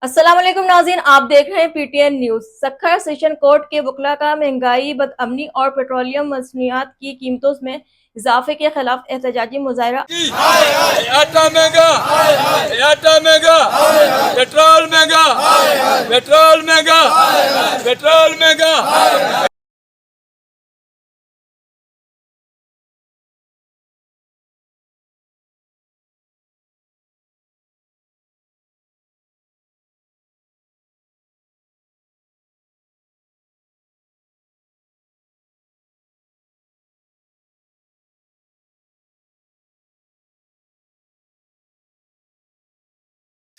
السلام علیکم ناظرین، آپ دیکھ رہے ہیں P T N news. Sukkur session court کے وکلاء کا مہنگائی، بدامنی اور پیٹرولیم مصنوعات کی قیمتوں میں اضافے کے خلاف احتجاجی مظاہرہ۔ آٹا مہنگا، آٹا مہنگا، پیٹرول مہنگا، پیٹرول مہنگا، پیٹرول مہنگا۔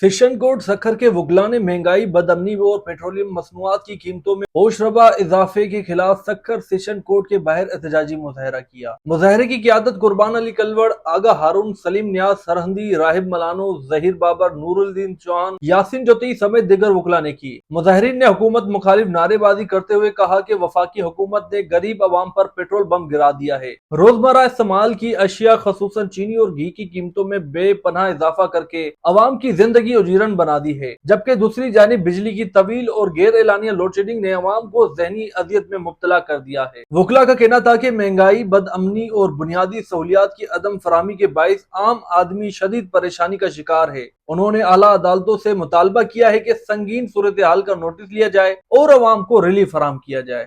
سیشن کورٹ سکھر کے وکلاء نے مہنگائی، بدامنی اور پیٹرولیم مصنوعات کی قیمتوں میں ہوش ربا اضافے کے خلاف سکھر سیشن کورٹ کے باہر احتجاجی مظاہرہ کیا۔ مظاہرے کی قیادت قربان علی کلوڑ، آگا ہارون، سلیم نیاز سرہندی، راہب ملانو، ظہیر بابر، نور الدین چوہان، یاسین جوتی سمیت دیگر وکلاء نے کی۔ مظاہرین نے حکومت مخالف نعرے بازی کرتے ہوئے کہا کہ وفاقی حکومت نے غریب عوام پر پیٹرول بم گرا دیا ہے، روزمرہ استعمال کی اشیاء خصوصاً چینی اور گھی کی قیمتوں میں بے پناہ اضافہ کر کے عوام کی زندگی اجیرن بنا دی ہے، جبکہ دوسری جانب بجلی کی طویل اور غیر اعلانیہ لوڈ شیڈنگ نے عوام کو ذہنی اذیت میں مبتلا کر دیا ہے۔ وکلاء کا کہنا تھا کہ مہنگائی، بدامنی اور بنیادی سہولیات کی عدم فراہمی کے باعث عام آدمی شدید پریشانی کا شکار ہے۔ انہوں نے اعلیٰ عدالتوں سے مطالبہ کیا ہے کہ سنگین صورتحال کا نوٹس لیا جائے اور عوام کو ریلیف فراہم کیا جائے۔